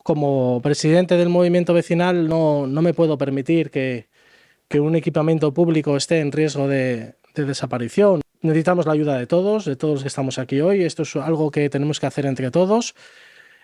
Como presidente del movimiento vecinal no me puedo permitir que un equipamiento público esté en riesgo de desaparición. Necesitamos la ayuda de todos los que estamos aquí hoy. Esto es algo que tenemos que hacer entre todos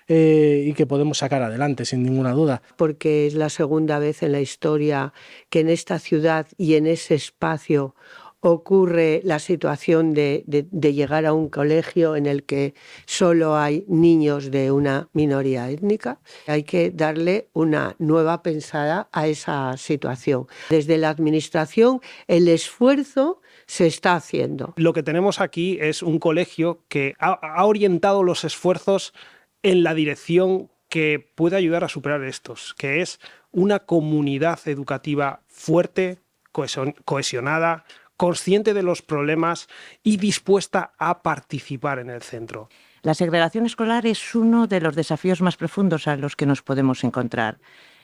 y que podemos sacar adelante, sin ninguna duda. Porque es la segunda vez en la historia que en esta ciudad y en ese espacio ocurre la situación de llegar a un colegio en el que solo hay niños de una minoría étnica. Hay que darle una nueva pensada a esa situación. Desde la administración, el esfuerzo se está haciendo. Lo que tenemos aquí es un colegio que ha orientado los esfuerzos en la dirección que puede ayudar a superar estos, que es una comunidad educativa fuerte, cohesionada, consciente de los problemas y dispuesta a participar en el centro. La segregación escolar es uno de los desafíos más profundos a los que nos podemos encontrar.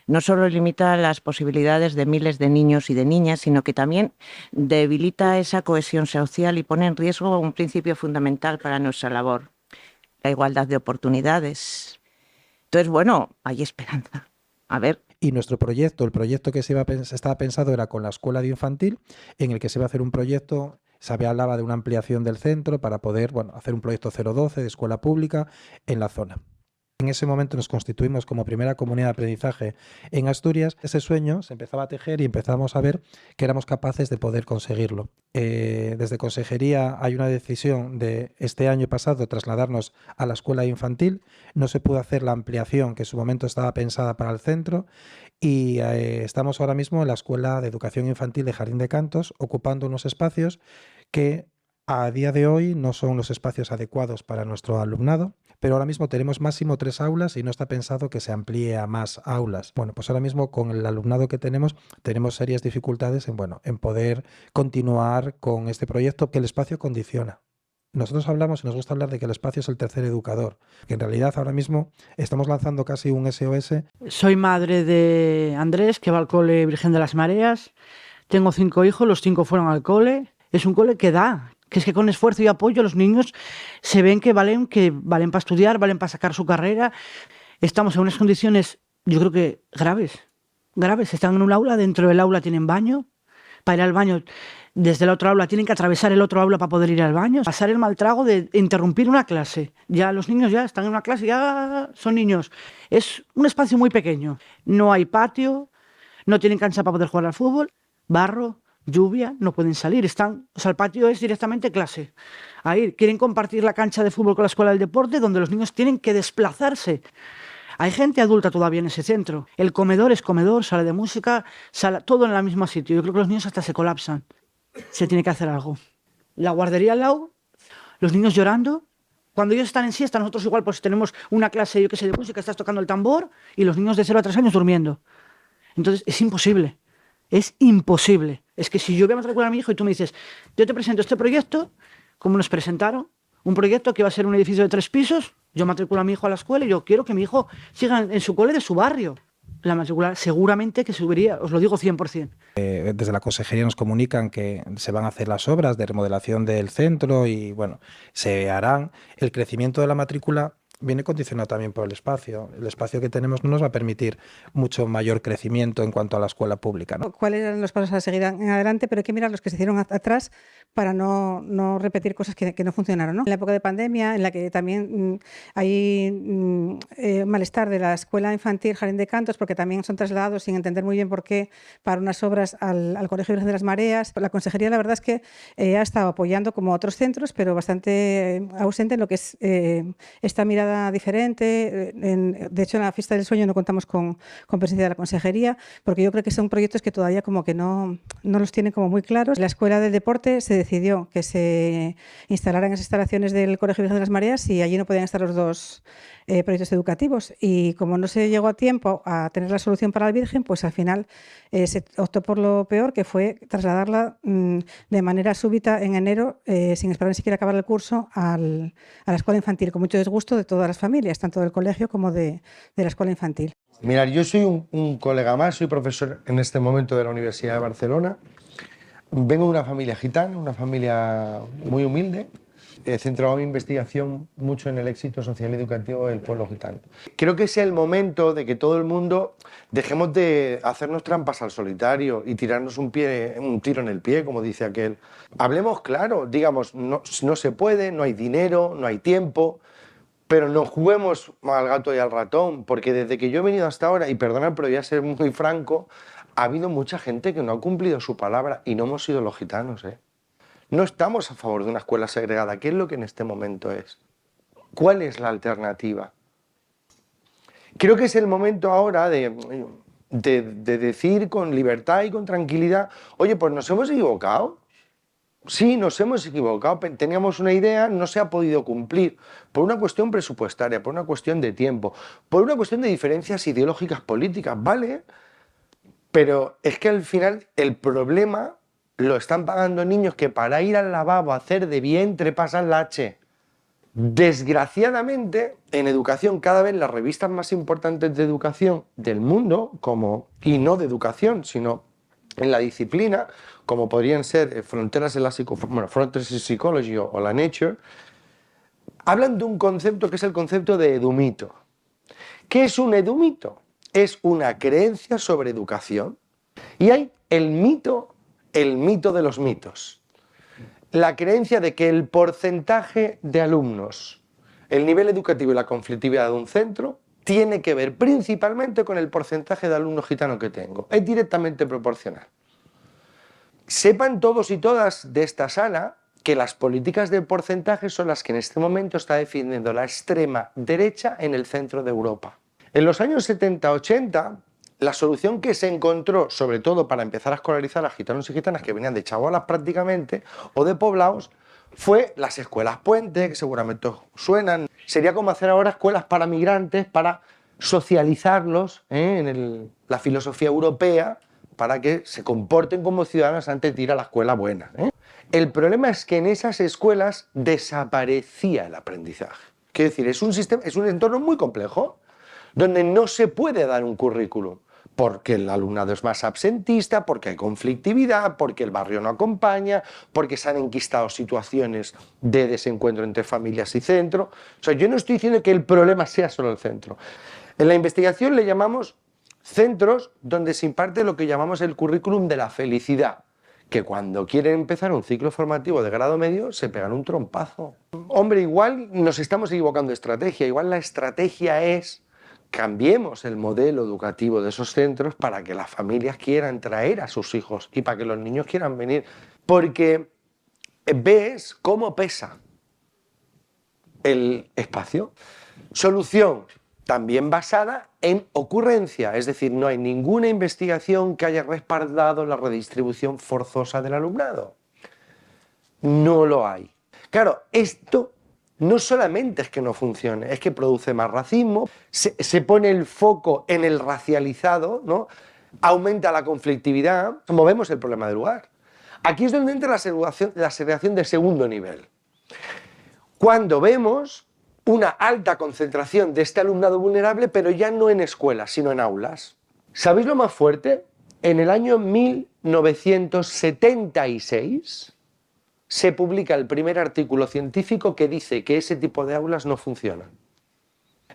No solo limita las posibilidades de miles de niños y de niñas, sino que también debilita esa cohesión social y pone en riesgo un principio fundamental para nuestra labor, la igualdad de oportunidades. Entonces, bueno, hay esperanza. A ver. Y nuestro proyecto, el proyecto que estaba pensado era con la escuela de infantil, en el que se iba a hacer un proyecto, se hablaba de una ampliación del centro para poder hacer un proyecto 012 de escuela pública en la zona. En ese momento nos constituimos como primera comunidad de aprendizaje en Asturias. Ese sueño se empezaba a tejer y empezamos a ver que éramos capaces de poder conseguirlo. Desde Consejería hay una decisión de este año pasado trasladarnos a la escuela infantil. No se pudo hacer la ampliación que en su momento estaba pensada para el centro y estamos ahora mismo en la Escuela de Educación Infantil de Jardín de Cantos ocupando unos espacios que a día de hoy no son los espacios adecuados para nuestro alumnado, pero ahora mismo tenemos máximo 3 aulas y no está pensado que se amplíe a más aulas. Bueno, pues ahora mismo con el alumnado que tenemos serias dificultades en poder continuar con este proyecto que el espacio condiciona. Nosotros hablamos y nos gusta hablar de que el espacio es el tercer educador, que en realidad ahora mismo estamos lanzando casi un SOS. Soy madre de Andrés, que va al cole Virgen de las Mareas. Tengo 5 hijos, los 5 fueron al cole. Es un cole que da, que es que con esfuerzo y apoyo los niños se ven que valen para estudiar, valen para sacar su carrera. Estamos en unas condiciones, yo creo que graves. Están en un aula, dentro del aula tienen baño. Para ir al baño, desde el otro aula tienen que atravesar el otro aula para poder ir al baño. Pasar el mal trago de interrumpir una clase. Ya los niños ya están en una clase, ya son niños. Es un espacio muy pequeño. No hay patio, no tienen cancha para poder jugar al fútbol, barro, lluvia, no pueden salir, el patio es directamente clase. Ahí quieren compartir la cancha de fútbol con la escuela del deporte, donde los niños tienen que desplazarse. Hay gente adulta todavía en ese centro. El comedor es comedor, sala de música, todo en el mismo sitio. Yo creo que los niños hasta se colapsan. Se tiene que hacer algo. La guardería al lado, los niños llorando. Cuando ellos están en siesta, nosotros igual pues tenemos una clase, yo qué sé, de música, estás tocando el tambor y los niños de 0 a 3 años durmiendo. Entonces es imposible. Es imposible. Es que si yo voy a matricular a mi hijo y tú me dices, yo te presento este proyecto, como nos presentaron, un proyecto que va a ser un edificio de 3 pisos, yo matriculo a mi hijo a la escuela y yo quiero que mi hijo siga en su cole de su barrio. La matrícula seguramente que subiría, os lo digo 100%. Desde la consejería nos comunican que se van a hacer las obras de remodelación del centro y se harán. El crecimiento de la matrícula viene condicionado también por el espacio. El espacio que tenemos no nos va a permitir mucho mayor crecimiento en cuanto a la escuela pública, ¿no? ¿Cuáles eran los pasos a seguir en adelante? Pero hay que mirar los que se hicieron atrás para no repetir cosas que no funcionaron, ¿no? En la época de pandemia, en la que también hay malestar de la escuela infantil Jardín de Cantos, porque también son trasladados sin entender muy bien por qué para unas obras al Colegio Virgen de las Mareas. La consejería, la verdad es que ha estado apoyando como otros centros, pero bastante ausente en lo que es esta mirada diferente. De hecho, en la fiesta del sueño no contamos con presencia de la consejería, porque yo creo que son proyectos que todavía como que no los tienen como muy claros. La escuela del deporte se decidió que se instalaran en las instalaciones del Colegio Virgen de las Mareas y allí no podían estar los dos proyectos educativos, y como no se llegó a tiempo a tener la solución para el Virgen, pues al final se optó por lo peor, que fue trasladarla de manera súbita en enero, sin esperar ni siquiera acabar el curso, a la escuela infantil, con mucho disgusto de todas las familias, tanto del colegio como de la escuela infantil. Mirad, yo soy un colega más, soy profesor en este momento de la Universidad de Barcelona. Vengo de una familia gitana, una familia muy humilde, he centrado mi investigación mucho en el éxito social y educativo del pueblo gitano. Creo que es el momento de que todo el mundo dejemos de hacernos trampas al solitario y tirarnos un tiro en el pie, como dice aquel. Hablemos claro, digamos, no se puede, no hay dinero, no hay tiempo, pero no juguemos al gato y al ratón, porque desde que yo he venido hasta ahora, y perdonad, pero voy a ser muy franco, ha habido mucha gente que no ha cumplido su palabra y no hemos sido los gitanos, ¿eh? No estamos a favor de una escuela segregada. ¿Qué es lo que en este momento es? ¿Cuál es la alternativa? Creo que es el momento ahora de decir con libertad y con tranquilidad, oye, pues nos hemos equivocado. Sí, nos hemos equivocado. Teníamos una idea, no se ha podido cumplir por una cuestión presupuestaria, por una cuestión de tiempo, por una cuestión de diferencias ideológicas políticas, ¿vale? Pero es que al final el problema lo están pagando niños que para ir al lavabo a hacer de vientre pasan la H. Desgraciadamente, en educación, cada vez las revistas más importantes de educación del mundo, y no de educación, sino en la disciplina, como podrían ser Fronteras in Psychology o la Nature, hablan de un concepto que es el concepto de edumito. ¿Qué es un edumito? Es una creencia sobre educación. Y hay el mito de los mitos. La creencia de que el porcentaje de alumnos, el nivel educativo y la conflictividad de un centro tiene que ver principalmente con el porcentaje de alumnos gitanos que tengo. Es directamente proporcional. Sepan todos y todas de esta sala que las políticas de porcentaje son las que en este momento está defendiendo la extrema derecha en el centro de Europa. En los años 70-80, la solución que se encontró, sobre todo para empezar a escolarizar a gitanos y gitanas que venían de chavalas prácticamente, o de poblados, fue las escuelas puente, que seguramente os suenan. Sería como hacer ahora escuelas para migrantes, para socializarlos en la filosofía europea, para que se comporten como ciudadanos antes de ir a la escuela buena. El problema es que en esas escuelas desaparecía el aprendizaje. Quiero decir, es un entorno muy complejo, donde no se puede dar un currículum, porque el alumnado es más absentista, porque hay conflictividad, porque el barrio no acompaña, porque se han enquistado situaciones de desencuentro entre familias y centro. O sea, yo no estoy diciendo que el problema sea solo el centro. En la investigación le llamamos centros donde se imparte lo que llamamos el currículum de la felicidad, que cuando quieren empezar un ciclo formativo de grado medio se pegan un trompazo. Hombre, igual nos estamos equivocando de estrategia, igual la estrategia es cambiemos el modelo educativo de esos centros para que las familias quieran traer a sus hijos y para que los niños quieran venir, porque ves cómo pesa el espacio. Solución también basada en ocurrencia, es decir, no hay ninguna investigación que haya respaldado la redistribución forzosa del alumnado. No lo hay. Claro, esto no solamente es que no funcione, es que produce más racismo, se pone el foco en el racializado, ¿no? Aumenta la conflictividad, movemos el problema del lugar. Aquí es donde entra la segregación de segundo nivel. Cuando vemos una alta concentración de este alumnado vulnerable, pero ya no en escuelas, sino en aulas. ¿Sabéis lo más fuerte? En el año 1976 se publica el primer artículo científico que dice que ese tipo de aulas no funcionan.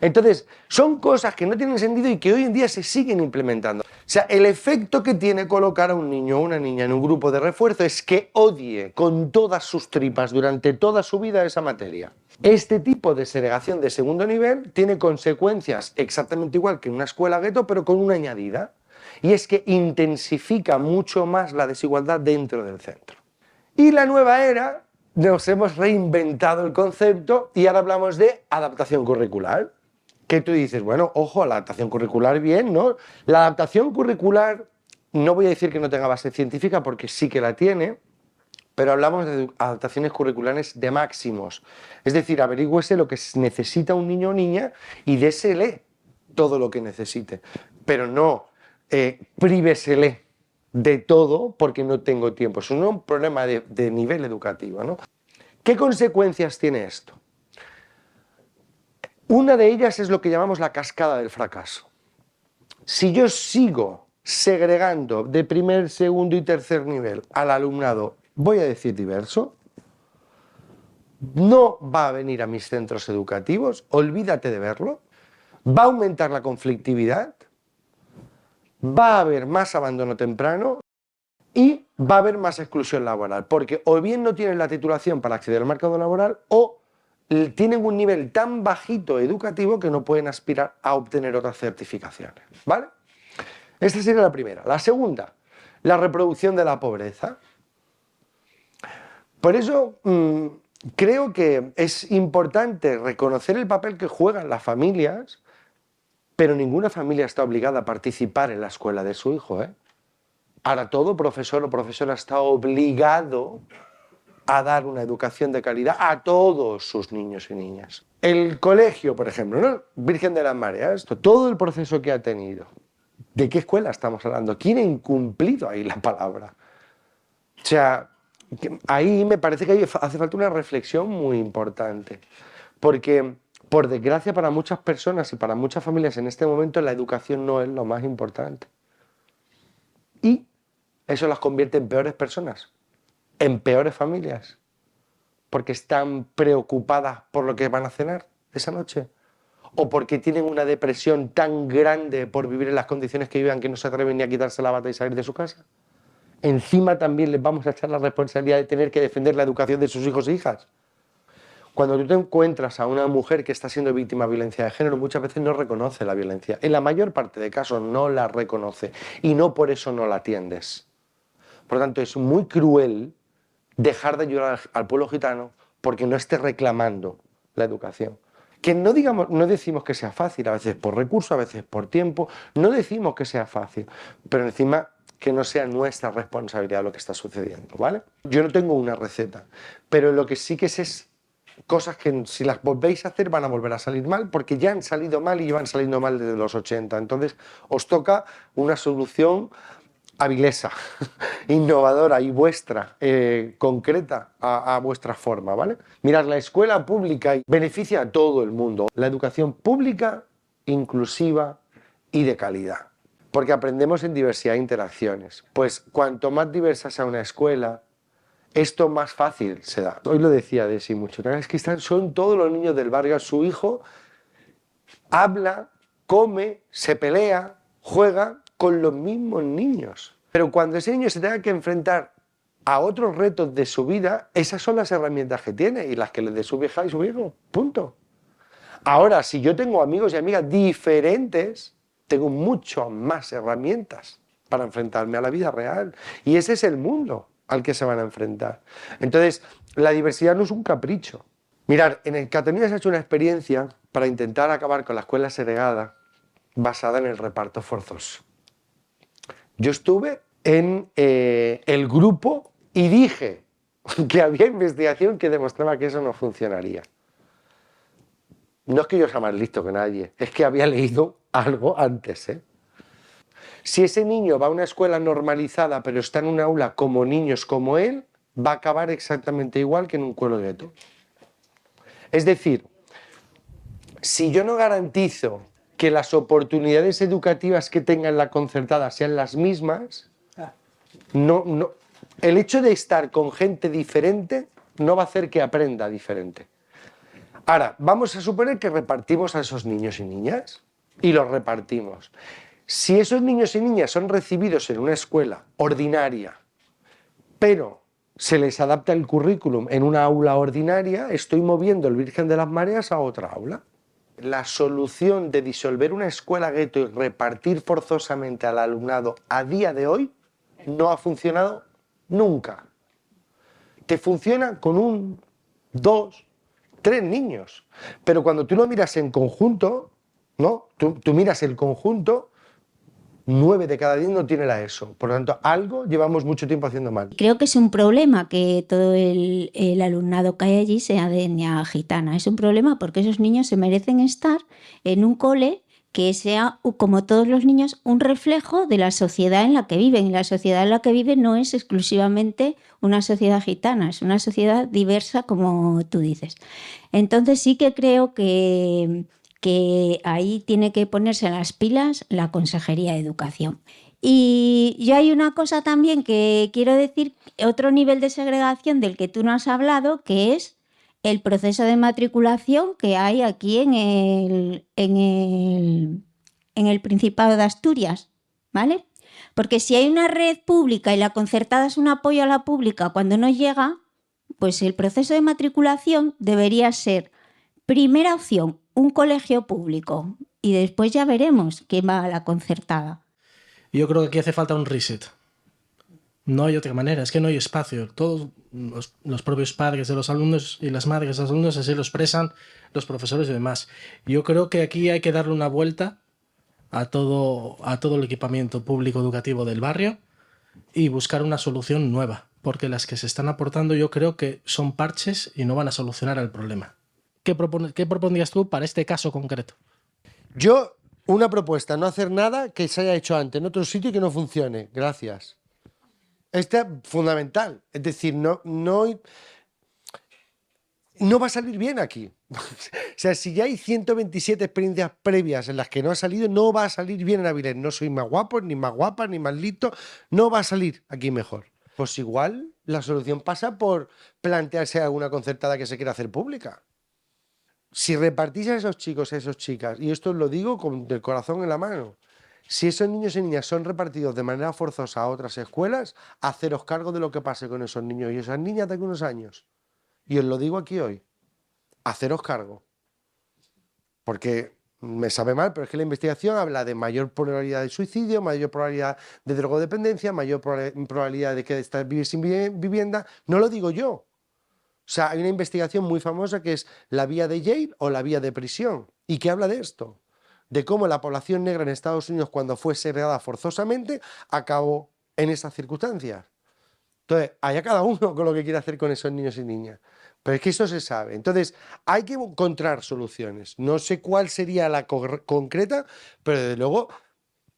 Entonces, son cosas que no tienen sentido y que hoy en día se siguen implementando. O sea, el efecto que tiene colocar a un niño o una niña en un grupo de refuerzo es que odie con todas sus tripas durante toda su vida esa materia. Este tipo de segregación de segundo nivel tiene consecuencias exactamente igual que en una escuela gueto, pero con una añadida. Y es que intensifica mucho más la desigualdad dentro del centro. Y la nueva era, nos hemos reinventado el concepto y ahora hablamos de adaptación curricular. Que tú dices, bueno, ojo, la adaptación curricular bien, ¿no? La adaptación curricular, no voy a decir que no tenga base científica porque sí que la tiene, pero hablamos de adaptaciones curriculares de máximos. Es decir, averígüese lo que necesita un niño o niña y désele todo lo que necesite. Pero no prívesele de todo porque no tengo tiempo. Es un problema de nivel educativo, ¿no? ¿Qué consecuencias tiene esto? Una de ellas es lo que llamamos la cascada del fracaso. Si yo sigo segregando de primer, segundo y tercer nivel al alumnado, voy a decir diverso, no va a venir a mis centros educativos, olvídate de verlo, va a aumentar la conflictividad, va a haber más abandono temprano y va a haber más exclusión laboral, porque o bien no tienen la titulación para acceder al mercado laboral o tienen un nivel tan bajito educativo que no pueden aspirar a obtener otras certificaciones, ¿vale? Esta sería la primera. La segunda, la reproducción de la pobreza. Por eso creo que es importante reconocer el papel que juegan las familias, pero ninguna familia está obligada a participar en la escuela de su hijo, ¿eh? Ahora todo profesor o profesora está obligado a dar una educación de calidad a todos sus niños y niñas. El colegio, por ejemplo, ¿no? Virgen de las Mareas, todo el proceso que ha tenido. ¿De qué escuela estamos hablando? ¿Quién ha incumplido ahí la palabra? O sea, ahí me parece que hace falta una reflexión muy importante. Porque, por desgracia, para muchas personas y para muchas familias en este momento la educación no es lo más importante. Y eso las convierte en peores personas, en peores familias, porque están preocupadas por lo que van a cenar esa noche, o porque tienen una depresión tan grande por vivir en las condiciones que viven que no se atreven ni a quitarse la bata y salir de su casa. Encima también les vamos a echar la responsabilidad de tener que defender la educación de sus hijos e hijas. Cuando tú te encuentras a una mujer que está siendo víctima de violencia de género, muchas veces no reconoce la violencia. En la mayor parte de casos no la reconoce y no por eso no la atiendes. Por lo tanto, es muy cruel dejar de ayudar al pueblo gitano porque no esté reclamando la educación. Que no decimos que sea fácil, a veces por recursos, a veces por tiempo, no decimos que sea fácil, pero encima que no sea nuestra responsabilidad lo que está sucediendo, ¿vale? Yo no tengo una receta, pero lo que sí que es cosas que si las volvéis a hacer van a volver a salir mal, porque ya han salido mal y llevan saliendo mal desde los 80. Entonces os toca una solución avilesa, innovadora y vuestra, concreta a vuestra forma, ¿vale? Mirad, la escuela pública beneficia a todo el mundo. La educación pública, inclusiva y de calidad. Porque aprendemos en diversidad de interacciones. Pues cuanto más diversa sea una escuela, esto más fácil se da. Hoy lo decía Desi mucho, es que son todos los niños del barrio, su hijo habla, come, se pelea, juega con los mismos niños. Pero cuando ese niño se tenga que enfrentar a otros retos de su vida, esas son las herramientas que tiene y las que le dé su vieja y su hijo, punto. Ahora, si yo tengo amigos y amigas diferentes, tengo mucho más herramientas para enfrentarme a la vida real. Y ese es el mundo al que se van a enfrentar. Entonces, la diversidad no es un capricho. Mirad, en el Cataluña se ha hecho una experiencia para intentar acabar con la escuela segregada basada en el reparto forzoso. Yo estuve en el grupo y dije que había investigación que demostraba que eso no funcionaría. No es que yo sea más listo que nadie, es que había leído algo antes, ¿eh? Si ese niño va a una escuela normalizada pero está en un aula como niños como él, va a acabar exactamente igual que en un pueblo gueto. Es decir, si yo no garantizo que las oportunidades educativas que tenga en la concertada sean las mismas, el hecho de estar con gente diferente no va a hacer que aprenda diferente. Ahora, vamos a suponer que repartimos a esos niños y niñas y los repartimos. Si esos niños y niñas son recibidos en una escuela ordinaria, pero se les adapta el currículum en una aula ordinaria, estoy moviendo el Virgen de las Mareas a otra aula. La solución de disolver una escuela gueto y repartir forzosamente al alumnado a día de hoy no ha funcionado nunca. Te funciona con 1, 2, 3 niños. Pero cuando tú lo miras en conjunto, ¿no? Tú miras el conjunto, 9 de cada 10 no tiene la ESO. Por lo tanto, algo llevamos mucho tiempo haciendo mal. Creo que es un problema que todo el alumnado que hay allí sea de etnia gitana. Es un problema porque esos niños se merecen estar en un cole que sea, como todos los niños, un reflejo de la sociedad en la que viven. Y la sociedad en la que viven no es exclusivamente una sociedad gitana, es una sociedad diversa, como tú dices. Entonces sí que creo que ahí tiene que ponerse las pilas la Consejería de Educación. Y yo hay una cosa también que quiero decir, otro nivel de segregación del que tú no has hablado, que es el proceso de matriculación que hay aquí en el Principado de Asturias, ¿vale? Porque si hay una red pública y la concertada es un apoyo a la pública cuando no llega, pues el proceso de matriculación debería ser, primera opción, un colegio público, y después ya veremos quién va a la concertada. Yo creo que aquí hace falta un reset. No hay otra manera, es que no hay espacio. Todos los propios padres de los alumnos y las madres de los alumnos así lo expresan, los profesores y demás. Yo creo que aquí hay que darle una vuelta a todo el equipamiento público educativo del barrio y buscar una solución nueva, porque las que se están aportando yo creo que son parches y no van a solucionar el problema. ¿Qué propondrías tú para este caso concreto? Yo, una propuesta, no hacer nada que se haya hecho antes en otro sitio y que no funcione. Gracias. Esta es fundamental. Es decir, no va a salir bien aquí. O sea, si ya hay 127 experiencias previas en las que no ha salido, no va a salir bien en Avilés. No soy más guapo, ni más guapa, ni más listo. No va a salir aquí mejor. Pues igual la solución pasa por plantearse alguna concertada que se quiera hacer pública. Si repartís a esos chicos, a esas chicas, y esto os lo digo con el corazón en la mano, si esos niños y niñas son repartidos de manera forzosa a otras escuelas, haceros cargo de lo que pase con esos niños y esas niñas de aquí a unos años. Y os lo digo aquí hoy, haceros cargo. Porque me sabe mal, pero es que la investigación habla de mayor probabilidad de suicidio, mayor probabilidad de drogodependencia, mayor probabilidad de que vivir sin vivienda. No lo digo yo. O sea, hay una investigación muy famosa que es la vía de Yale o la vía de prisión, y que habla de esto, de cómo la población negra en Estados Unidos, cuando fue segregada forzosamente, acabó en esas circunstancias. Entonces, allá cada uno con lo que quiere hacer con esos niños y niñas. Pero es que eso se sabe. Entonces, hay que encontrar soluciones. No sé cuál sería la concreta, pero desde luego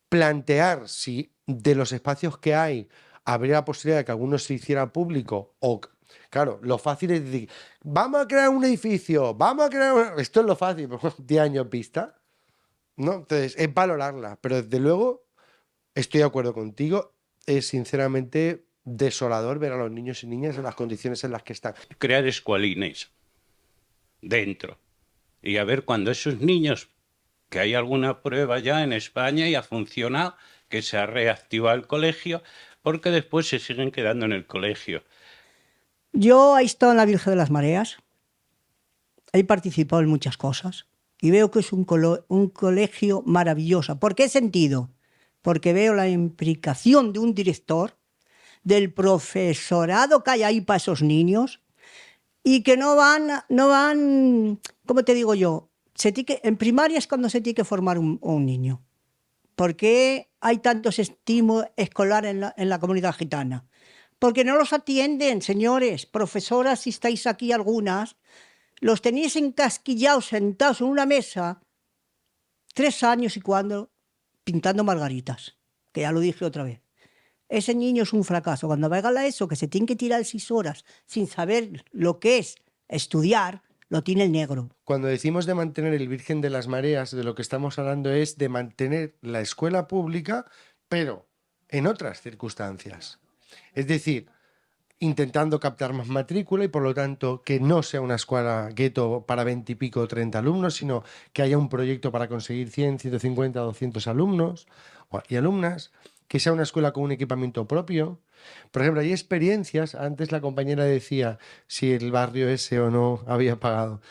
plantear si de los espacios que hay habría la posibilidad de que alguno se hiciera público o... Claro, lo fácil es decir, vamos a crear un edificio, vamos a crear... Esto es lo fácil, 10 años vista, ¿no? Entonces, es valorarla, pero desde luego estoy de acuerdo contigo, es sinceramente desolador ver a los niños y niñas en las condiciones en las que están. Crear escualines dentro y a ver cuando esos niños, que hay alguna prueba ya en España y ha funcionado, que se ha reactivado el colegio, porque después se siguen quedando en el colegio. Yo he estado en la Virgen de las Mareas, he participado en muchas cosas y veo que es un colegio maravilloso. ¿Por qué sentido? Porque veo la implicación de un director, del profesorado que hay ahí para esos niños y que no van, ¿cómo te digo yo? En primaria es cuando se tiene que formar un niño. ¿Por qué hay tantos estímulos escolares en la comunidad gitana? Porque no los atienden, señores, profesoras, si estáis aquí algunas, los tenéis encasquillados, sentados en una mesa, 3 años y cuando, pintando margaritas, que ya lo dije otra vez. Ese niño es un fracaso. Cuando vaya a eso, que se tiene que tirar 6 horas sin saber lo que es estudiar, lo tiene el negro. Cuando decimos de mantener el Virgen de las Mareas, de lo que estamos hablando es de mantener la escuela pública, pero en otras circunstancias. Es decir, intentando captar más matrícula y por lo tanto que no sea una escuela gueto para 20 y pico o 30 alumnos, sino que haya un proyecto para conseguir 100, 150, 200 alumnos y alumnas, que sea una escuela con un equipamiento propio. Por ejemplo, hay experiencias, antes la compañera decía si el barrio ese o no había pagado.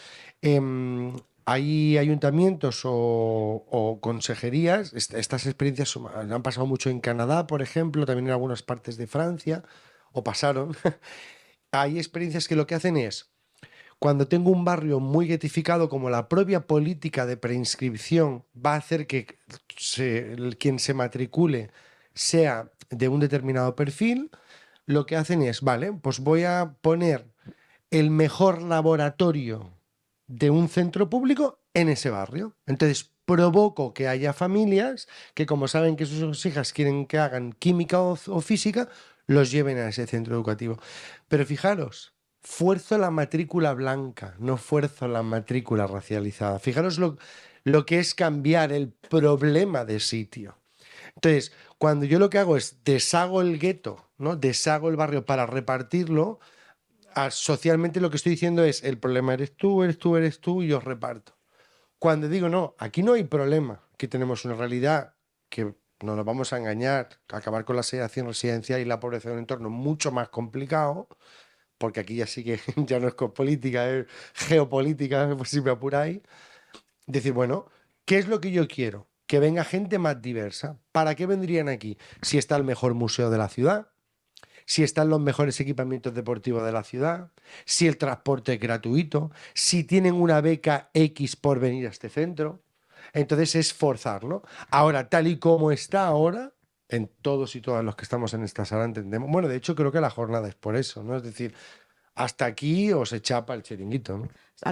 Hay ayuntamientos o consejerías, estas experiencias han pasado mucho en Canadá, por ejemplo, también en algunas partes de Francia, o pasaron. Hay experiencias que lo que hacen es, cuando tengo un barrio muy guetificado, como la propia política de preinscripción va a hacer que quien se matricule sea de un determinado perfil, lo que hacen es, vale, pues voy a poner el mejor laboratorio de un centro público en ese barrio. Entonces provoco que haya familias que, como saben que sus hijas quieren que hagan química o física, los lleven a ese centro educativo. Pero fijaros, fuerzo la matrícula blanca, no fuerzo la matrícula racializada. Fijaros lo que es cambiar el problema de sitio. Entonces, cuando yo lo que hago es deshago el gueto, ¿no? Deshago el barrio para repartirlo, socialmente lo que estoy diciendo es, el problema eres tú, y os reparto. Cuando digo, no, aquí no hay problema, que tenemos una realidad que no nos vamos a engañar, acabar con la segregación residencial y la pobreza de un entorno mucho más complicado, porque aquí ya sí que ya no es política, es geopolítica, pues si me apuráis. Decir, bueno, ¿qué es lo que yo quiero? Que venga gente más diversa. ¿Para qué vendrían aquí? Si está el mejor museo de la ciudad, si están los mejores equipamientos deportivos de la ciudad, si el transporte es gratuito, si tienen una beca X por venir a este centro. Entonces es forzarlo. Ahora, tal y como está ahora, en todos y todas los que estamos en esta sala entendemos. Bueno, de hecho creo que la jornada es por eso, ¿no? Es decir, hasta aquí o se chapa el chiringuito, ¿no?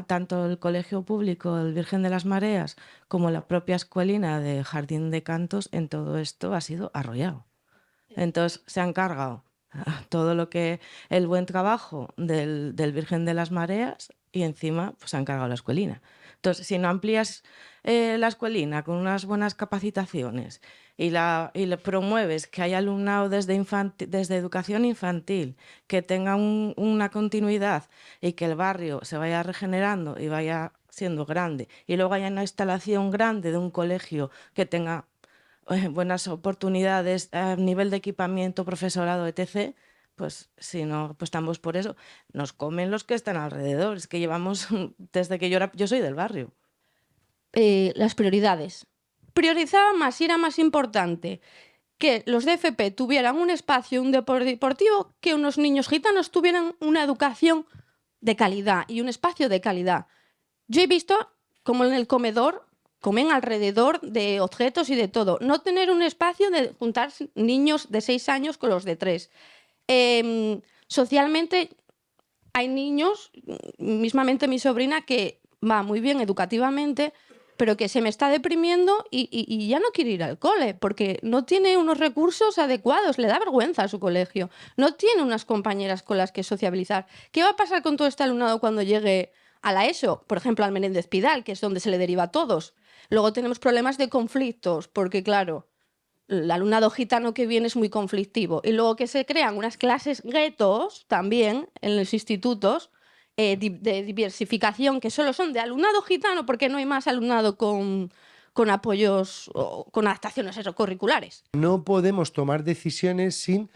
Tanto el colegio público, el Virgen de las Mareas, como la propia escuelina de Jardín de Cantos, en todo esto ha sido arrollado. Entonces se han cargado todo lo que el buen trabajo del Virgen de las Mareas y encima pues se han cargado la escuelina. Entonces, si no amplías la escuelina con unas buenas capacitaciones y le promueves que haya alumnado desde educación infantil, que tenga una continuidad y que el barrio se vaya regenerando y vaya siendo grande, y luego haya una instalación grande de un colegio que tenga buenas oportunidades a nivel de equipamiento, profesorado, etc., pues si no apostamos por eso, nos comen los que están alrededor. Es que llevamos desde que yo soy del barrio. Las prioridades. Priorizaba más y era más importante que los DFP tuvieran un espacio, un deportivo, que unos niños gitanos tuvieran una educación de calidad y un espacio de calidad. Yo he visto como en el comedor comen alrededor de objetos y de todo. No tener un espacio de juntar niños de 6 años con los de 3. Socialmente hay niños, mismamente mi sobrina, que va muy bien educativamente, pero que se me está deprimiendo y ya no quiere ir al cole porque no tiene unos recursos adecuados, le da vergüenza a su colegio, no tiene unas compañeras con las que sociabilizar. ¿Qué va a pasar con todo este alumnado cuando llegue a la ESO? Por ejemplo, al Menéndez Pidal, que es donde se le deriva a todos. Luego tenemos problemas de conflictos, porque claro, el alumnado gitano que viene es muy conflictivo. Y luego que se crean unas clases guetos también en los institutos de diversificación, que solo son de alumnado gitano, porque no hay más alumnado con apoyos o con adaptaciones curriculares. No podemos tomar decisiones sin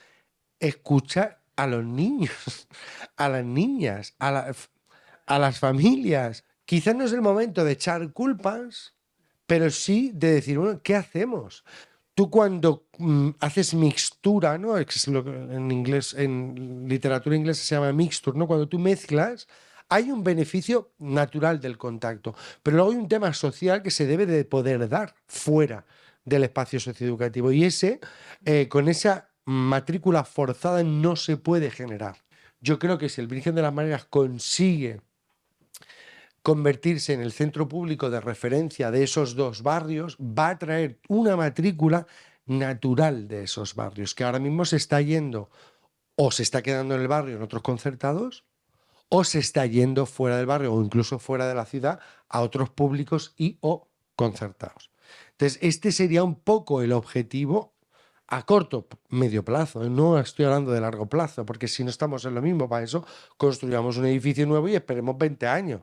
escuchar a los niños, a las niñas, a las familias. Quizás no es el momento de echar culpas, pero sí de decir, bueno, ¿qué hacemos? Tú cuando haces mixtura, ¿no? Es lo que en inglés, en literatura inglesa se llama mixture, ¿no? Cuando tú mezclas, hay un beneficio natural del contacto, pero luego hay un tema social que se debe de poder dar fuera del espacio socioeducativo y con esa matrícula forzada no se puede generar. Yo creo que si el Virgen de las Mareas consigue convertirse en el centro público de referencia de esos dos barrios, va a traer una matrícula natural de esos barrios, que ahora mismo se está yendo o se está quedando en el barrio en otros concertados, o se está yendo fuera del barrio o incluso fuera de la ciudad a otros públicos y o concertados. Entonces, este sería un poco el objetivo a corto, medio plazo. No estoy hablando de largo plazo, porque si no estamos en lo mismo, para eso construyamos un edificio nuevo y esperemos 20 años.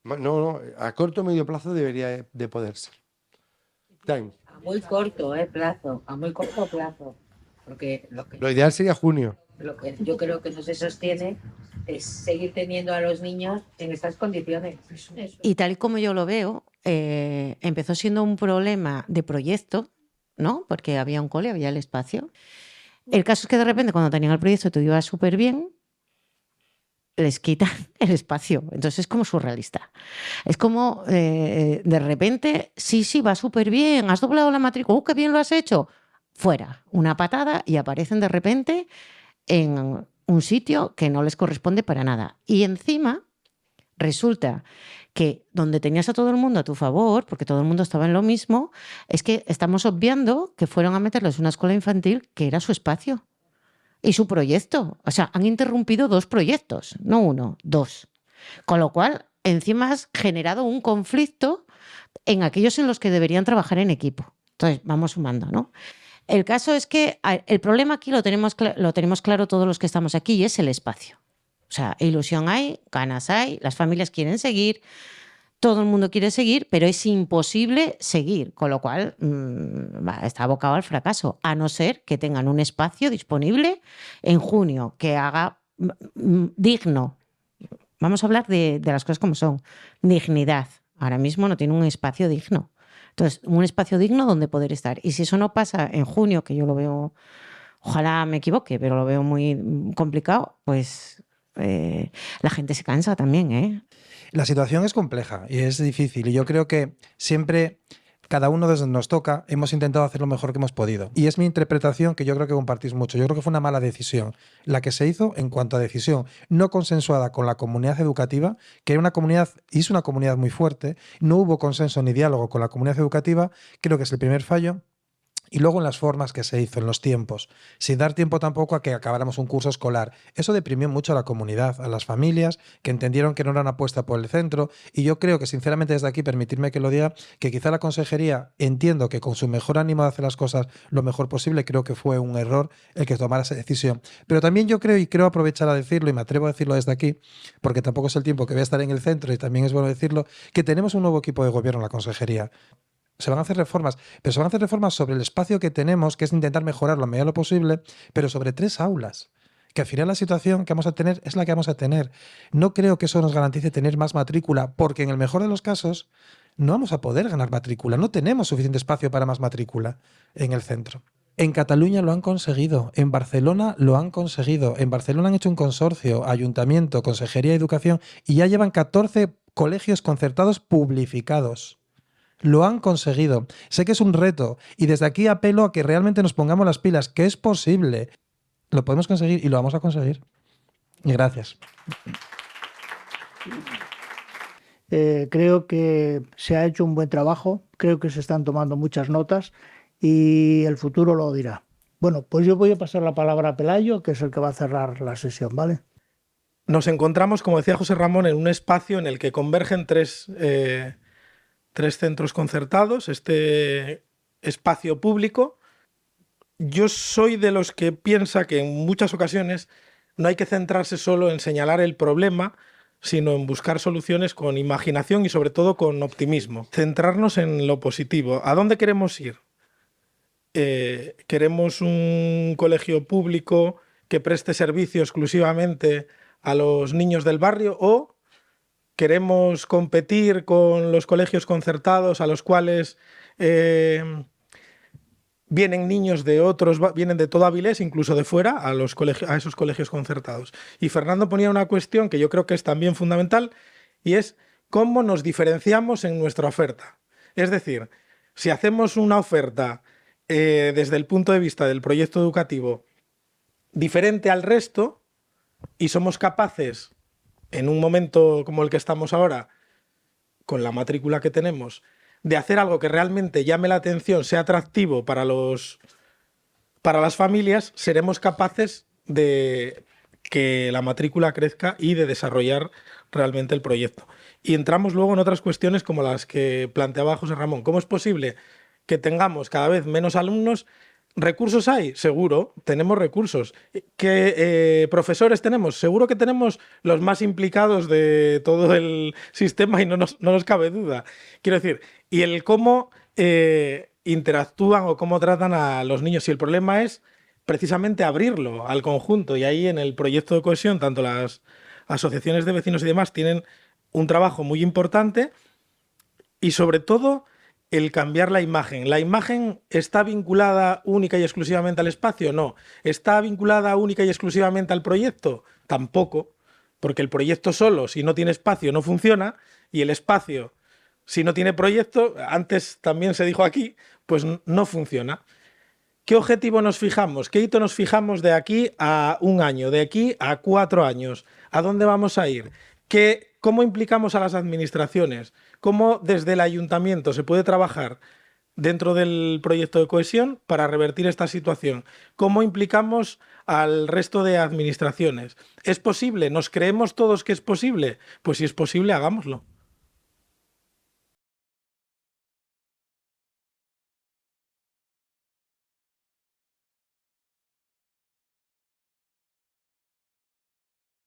No, a corto o medio plazo debería de poder ser. Time. A muy corto plazo, a muy corto plazo. Porque lo ideal sería junio. Lo que yo creo que no se sostiene es seguir teniendo a los niños en estas condiciones. Y tal y como yo lo veo, empezó siendo un problema de proyecto, ¿no? Porque había un cole, había el espacio. El caso es que de repente cuando tenían el proyecto todo iba súper bien, les quitan el espacio. Entonces es como surrealista. Es como, de repente, sí, va súper bien, has doblado la matrícula, qué bien lo has hecho. Fuera, una patada y aparecen de repente en un sitio que no les corresponde para nada. Y encima resulta que donde tenías a todo el mundo a tu favor, porque todo el mundo estaba en lo mismo, es que estamos obviando que fueron a meterles una escuela infantil que era su espacio. Y su proyecto. O sea, han interrumpido 2 proyectos, no 1, 2. Con lo cual, encima has generado un conflicto en aquellos en los que deberían trabajar en equipo. Entonces, vamos sumando, ¿no? El caso es que el problema aquí lo tenemos claro todos los que estamos aquí y es el espacio. O sea, ilusión hay, ganas hay, las familias quieren seguir, todo el mundo quiere seguir, pero es imposible seguir, con lo cual está abocado al fracaso, a no ser que tengan un espacio disponible en junio que haga digno. Vamos a hablar de las cosas como son. Dignidad. Ahora mismo no tiene un espacio digno. Entonces, un espacio digno donde poder estar. Y si eso no pasa en junio, que yo lo veo, ojalá me equivoque, pero lo veo muy complicado, pues la gente se cansa también, ¿eh? La situación es compleja y es difícil. Y yo creo que siempre, cada uno desde donde nos toca, hemos intentado hacer lo mejor que hemos podido. Y es mi interpretación, que yo creo que compartís mucho. Yo creo que fue una mala decisión la que se hizo en cuanto a decisión no consensuada con la comunidad educativa, que era una comunidad, y es una comunidad muy fuerte. No hubo consenso ni diálogo con la comunidad educativa. Creo que es el primer fallo. Y luego en las formas que se hizo, en los tiempos, sin dar tiempo tampoco a que acabáramos un curso escolar. Eso deprimió mucho a la comunidad, a las familias, que entendieron que no era una apuesta por el centro. Y yo creo que, sinceramente, desde aquí, permitirme que lo diga, que quizá la consejería, entiendo que con su mejor ánimo de hacer las cosas lo mejor posible, creo que fue un error el que tomara esa decisión. Pero también yo creo, y creo aprovechar a decirlo, y me atrevo a decirlo desde aquí, porque tampoco es el tiempo que voy a estar en el centro, y también es bueno decirlo, que tenemos un nuevo equipo de gobierno en la consejería. Se van a hacer reformas, pero se van a hacer reformas sobre el espacio que tenemos, que es intentar mejorarlo a medida de lo posible, pero sobre 3 aulas. Que al final la situación que vamos a tener es la que vamos a tener. No creo que eso nos garantice tener más matrícula, porque en el mejor de los casos no vamos a poder ganar matrícula. No tenemos suficiente espacio para más matrícula en el centro. En Cataluña lo han conseguido, en Barcelona lo han conseguido. En Barcelona han hecho un consorcio, ayuntamiento, consejería de educación, y ya llevan 14 colegios concertados publificados. Lo han conseguido. Sé que es un reto y desde aquí apelo a que realmente nos pongamos las pilas, que es posible. Lo podemos conseguir y lo vamos a conseguir. Y gracias. Creo que se ha hecho un buen trabajo, creo que se están tomando muchas notas y el futuro lo dirá. Bueno, pues yo voy a pasar la palabra a Pelayo, que es el que va a cerrar la sesión, ¿vale? Nos encontramos, como decía José Ramón, en un espacio en el que convergen tres centros concertados, este espacio público. Yo soy de los que piensa que en muchas ocasiones no hay que centrarse solo en señalar el problema, sino en buscar soluciones con imaginación y sobre todo con optimismo. Centrarnos en lo positivo. ¿A dónde queremos ir? ¿Queremos un colegio público que preste servicio exclusivamente a los niños del barrio o queremos competir con los colegios concertados a los cuales vienen niños de otros, vienen de todo Avilés, incluso de fuera, a esos colegios concertados? Y Fernando ponía una cuestión que yo creo que es también fundamental, y es cómo nos diferenciamos en nuestra oferta. Es decir, si hacemos una oferta desde el punto de vista del proyecto educativo diferente al resto y somos capaces, en un momento como el que estamos ahora, con la matrícula que tenemos, de hacer algo que realmente llame la atención, sea atractivo para las familias, seremos capaces de que la matrícula crezca y de desarrollar realmente el proyecto. Y entramos luego en otras cuestiones como las que planteaba José Ramón. ¿Cómo es posible que tengamos cada vez menos alumnos? ¿Recursos hay? Seguro, tenemos recursos. ¿Qué profesores tenemos? Seguro que tenemos los más implicados de todo el sistema y no nos cabe duda. Quiero decir, y el cómo interactúan o cómo tratan a los niños. Y el problema es precisamente abrirlo al conjunto. Y ahí en el proyecto de cohesión, tanto las asociaciones de vecinos y demás tienen un trabajo muy importante y sobre todo el cambiar la imagen. ¿La imagen está vinculada única y exclusivamente al espacio? No. ¿Está vinculada única y exclusivamente al proyecto? Tampoco, porque el proyecto solo, si no tiene espacio, no funciona, y el espacio, si no tiene proyecto, antes también se dijo aquí, pues no funciona. ¿Qué objetivo nos fijamos? ¿Qué hito nos fijamos de aquí a 1 año, de aquí a 4 años? ¿A dónde vamos a ir? ¿Cómo implicamos a las administraciones? ¿Cómo desde el ayuntamiento se puede trabajar dentro del proyecto de cohesión para revertir esta situación? ¿Cómo implicamos al resto de administraciones? ¿Es posible? ¿Nos creemos todos que es posible? Pues si es posible, hagámoslo.